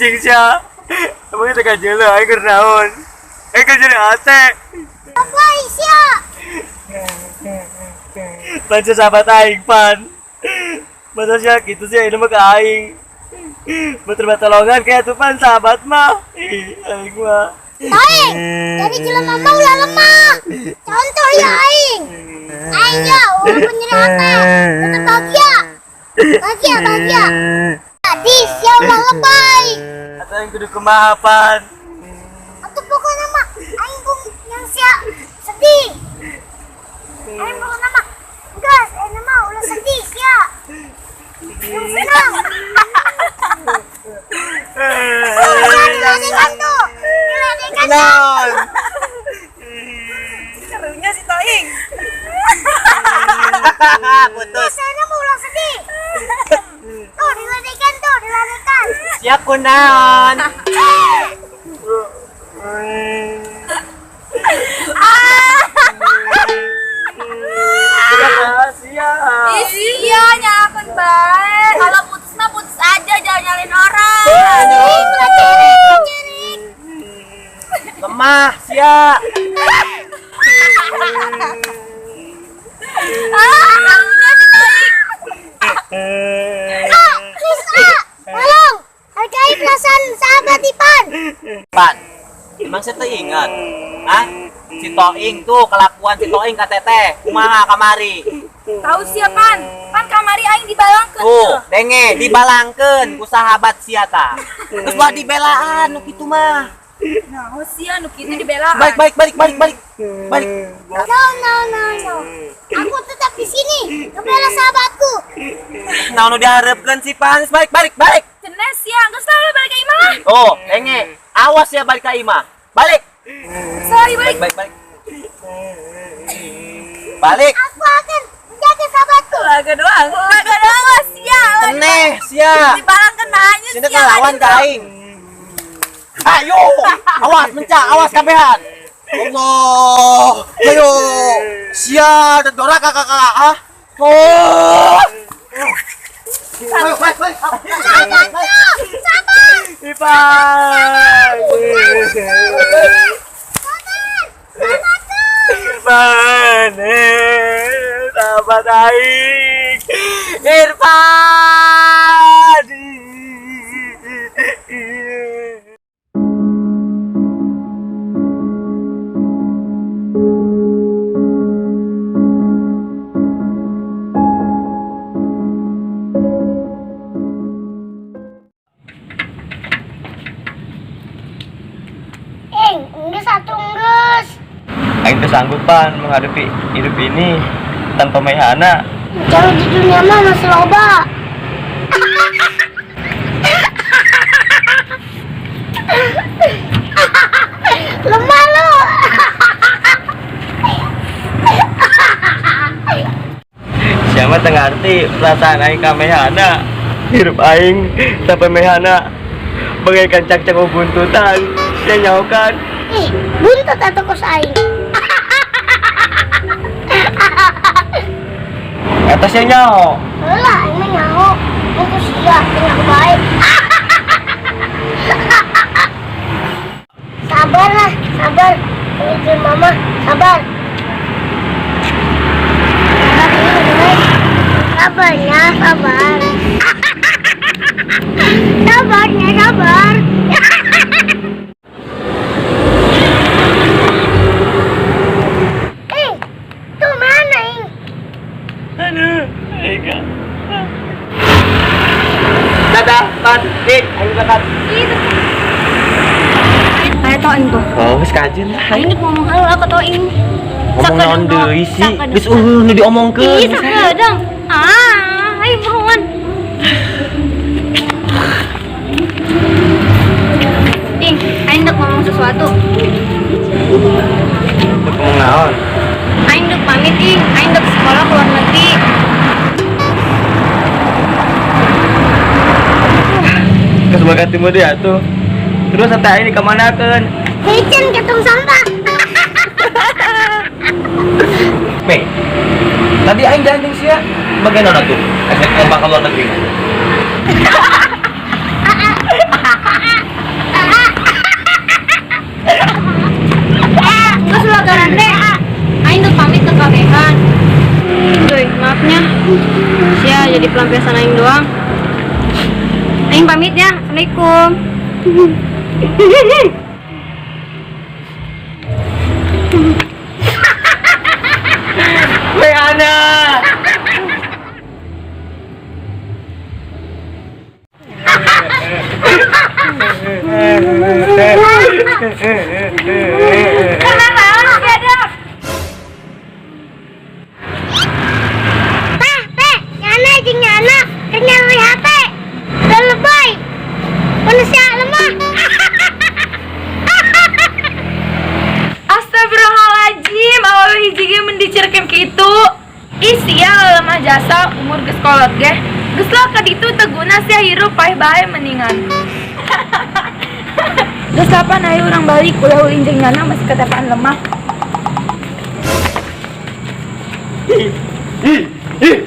cing sia. Emang itu kan jelo aing keur naon? Aing keur jadi ate. Apa sia? Panca sahabat aing pan. Masa sia gitu sih ini mah ke aing. Betul-betulongan kayak tuh pan sahabat mah. Aing mah. Aing, jadi jelema mah ulah lemah. Contoh ya aing. Aing ya, walaupun nyeri hati, tetap bahagia. Bahagia. Tadi sia ulah lebay. Atau yang kudu kumaha pan. Atau pokoknya mah aing pun yang sia sedih. Aing pokoknya mah gas, aing mah ulah sedih sia. Yang senang. Diladekan tuh. Naon? Serunya si Toing. Putus. Saya mau ulang sedih. Tuh diladekan. Siap kunaon? Siap. Iya, nyalakan baik. Kalau putus mah putus aja, jangan nyalin orang. Cerik. Lemah, siap. Serunya si Toing. Krisna, tolong hargai perasaan sahabat Ipan. Pan, emang saya ingat, ah? Si Toing tuh kelakuan si Toing ka teteh, kumaha kamari. Tahu siapan? Pan kamari aing dibalangkeun. Tuh, denge dibalangkeun ku sahabat sia ta. Terus buat dibelaan nu kitu mah. Nah, sia nu kitu dibelaan. Balik. No. Aku tetap di sini, ngebela sahabatku. Nah, nu diharapkeun si Pan, balik. Cenah sia, geus selalu balik ka imah lah. Tuh, denge, awas ya balik ka imah. Balik. Sorry, balik. Balik. Aku akan menjaga sahabatku. Laga doang lah, sia. Teneh, sia. Dibalangkeun mah hanya Sini sia. lawan ka aing. Ayo, awas kabehan. Allah, ayo, sia dan dora kakak ah. Oh, balik. Sabar. Ipan. Irfan, sahabat aing. Irfan. Enggak satu enggeus. Aing kesanggupan menghadapi hidup ini tanpa Maihana. Jangan di dunia mah masih loba. Lemah lu. Siapa tengah arti perasaan aing ka Maihana. Hidup aing sampai Maihana bagaikan cak-cak buntutan. Dia nyaukan. Buntut atau kos aing. Atasnya nyaho. Lah, ini nyaho. Itu sia, yang baik. Sabar. Ini mama, sabar. Sabarnya, sabar. Sabar. Tuh mana ini? Aduh, Ega. Dadah, Pan, Dik, ayo berangkat. Ayo Toing tuh. Oh, geus kajeun lah. Aing ngomong heula ka Toing. Ngomong naon deui sih? Geus nu diomongkeun. Ih, sakadang. Ayo buruan. Ting, aing dek ngomong sesuatu. Ngomong naon? Aing dek pamit, Ting. Aing dek sekolah ke luar negeri. Geus bagat timur dia tuh. Terus teh ini kemana kan? Hicin ketung sampah. Pe, tadi aing janjing sia. Bagaimana tuh? SMA ke luar negeri. pelampiasan aing doang. Aing pamit ya. Assalamualaikum. Mehana. Nyana jeung nyana kenyal di hati. Dan lebay. Manusia lemah. Astagfirullahaladzim, awal hiji ge mendicerkeun kitu. Ih sia lemah jasa umur geus kolot ge. Geus lah ka ditu teu guna sia hirup paeh bae mendingan. Geus kapan aya urang balik ulah ulin jeung nyana masih ketepaan lemah. Ih, ih, ih.